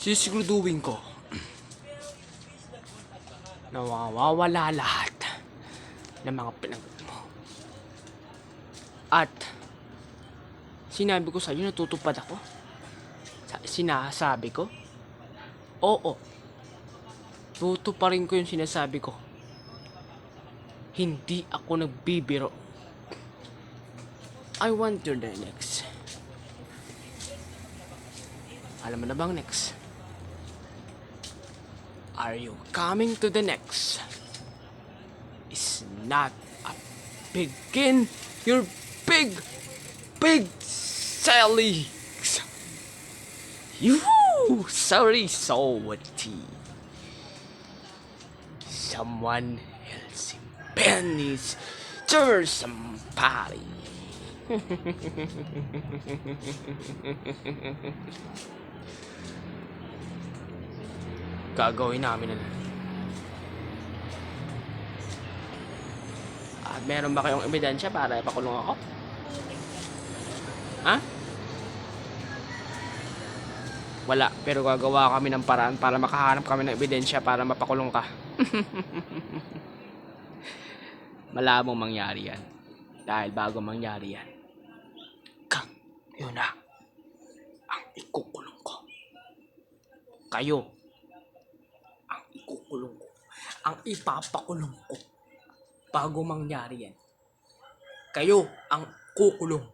sisiguraduhin ko na mawawala lahat ng mga pinagod mo. At sinabi ko sa'yo, natutupad ako. Sinasabi ko, oo, tutuparin ko yung sinasabi ko. Hindi ako nagbibiro. I want you the next. Alam mo na bang next? Are you coming to the next? It's not a begin your big Sally. You sorry salty. Someone else in Benny's somebody. Gagawin namin na. At meron ba kayong ebidensya para ipakulong ako? Ha? Wala, pero gagawa kami ng paraan para makahanap kami ng ebidensya para mapakulong ka. Malabong mangyari yan. Dahil bago mangyari yan, yun na ang ikukulong ko. Kayo ang ikukulong ko. Ang ipapakulong ko. Bago mangyari yan, kayo ang kukulong.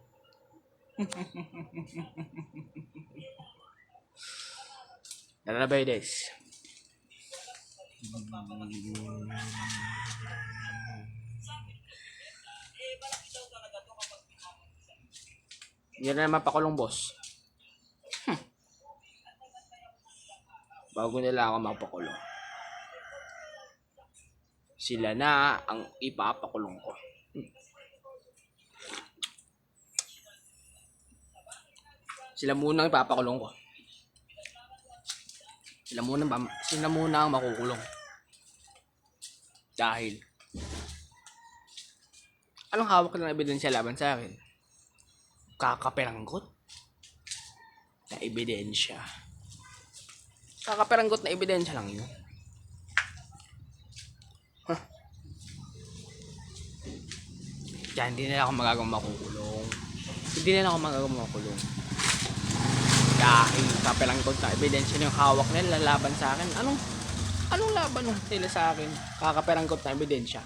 Nanabay des. Yan na naman pakulong, boss. Bago nila ako magpakulong, sila na ang ipapakulong ko. Sila muna ang ipapakulong ko. Sila muna ang makukulong. Dahil anong hawak ng ebidensya laban sa akin? Kakaperanggot na ebidensya. Kakaperanggot na ebidensya lang yun. Kaya hindi nila ako magagawang makukulong. Hindi nila ako magagawang makukulong. Dahil kaperanggot na ebidensya yung hawak nila laban sa akin. Anong laban nila sa akin? Kakaperanggot na ebidensya.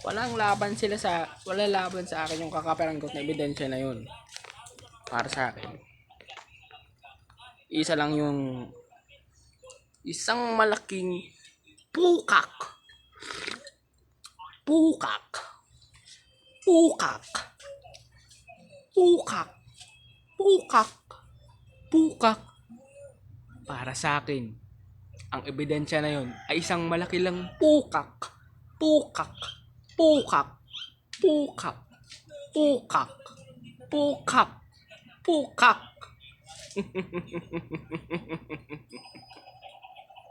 Wala laban sa akin yung kakaperanggot na ebidensya na yun. Para sa akin, isa lang yung isang malaking pukak para sa akin. Ang ebidensya na yun ay isang malaki lang pukak.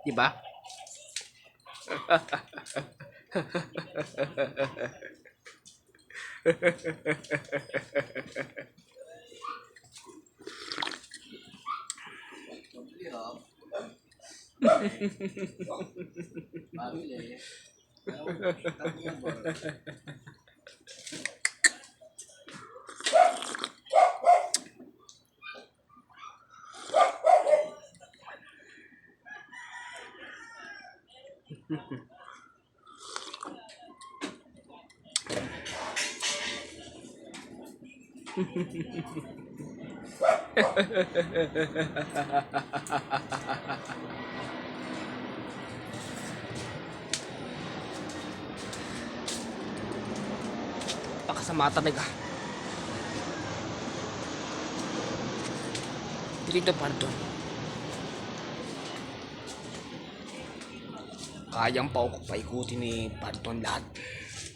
Diba? Pakasama talaga. Dito pardon. Kayang paikutin ni Pardon lahat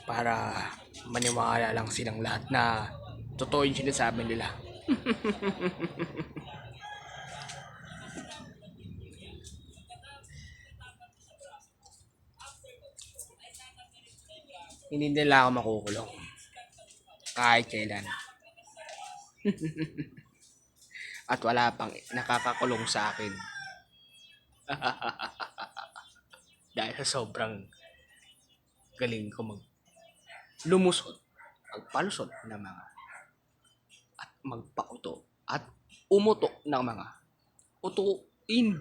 para maniwala lang silang lahat na totoo yung sinasabi nila. Hindi nila ako makukulong kahit kailan. At wala pang nakakakulong sa akin Dahil sa sobrang galing ko lumusot, magpalusot ng mga at magpakuto at umutok ng mga utuin.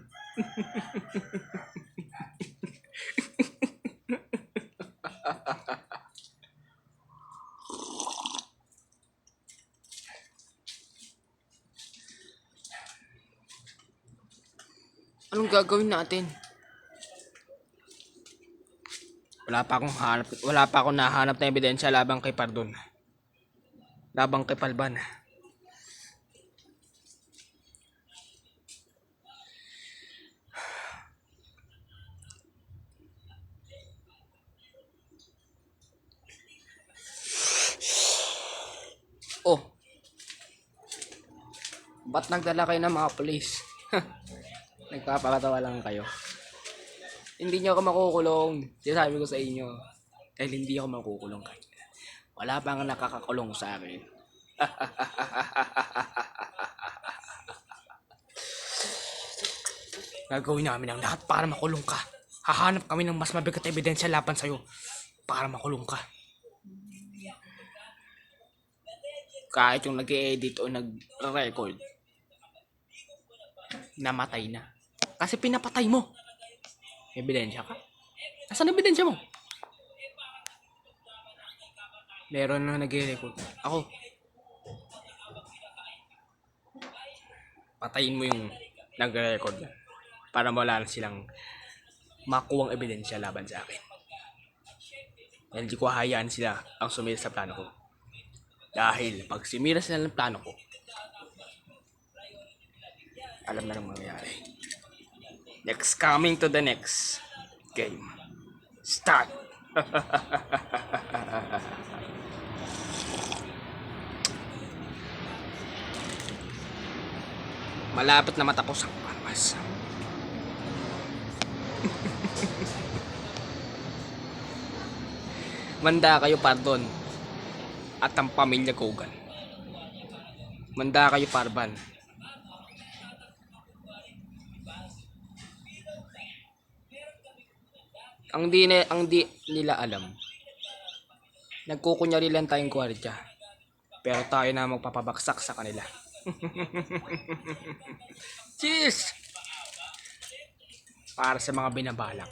Anong gagawin natin? Wala pa akong nahanap na ebidensya labang kay Pardon. Labang kay Palban. Oh. Ba't nagdala kayo ng mga pulis? Nagpapakatawa lang kayo. Hindi niyo ako makukulong. Sinasabi ko sa inyo. Dahil hindi ako makukulong kayo. Wala pang nakakakulong sa akin. Gagawin namin ang lahat para makulong ka. Hahanap kami ng mas mabigat na ebidensya laban sa'yo para makulong ka. Kahit yung nag-edit o nag-record, namatay na. Kasi pinapatay mo. Ebidensya ka? Nasaan ebidensya mo? Meron na nag-record. Ako. Patayin mo yung nag-record para wala na silang makuwang ebidensya laban sa akin. Dahil di ko hayaan sila ang sumira sa plano ko. Dahil pag sumira sila ng plano ko, alam na nang mangyayari. Next, coming to the next game. Start! Malapit na matapos ang armas. Manda kayo, Pardon. At ang pamilya Kogan. Manda kayo, Parban. Ang di nila alam. Nagkukunyari lang tayong gwardiya. Pero tayo na magpapabaksak sa kanila. Cheers! Para sa mga binabalak.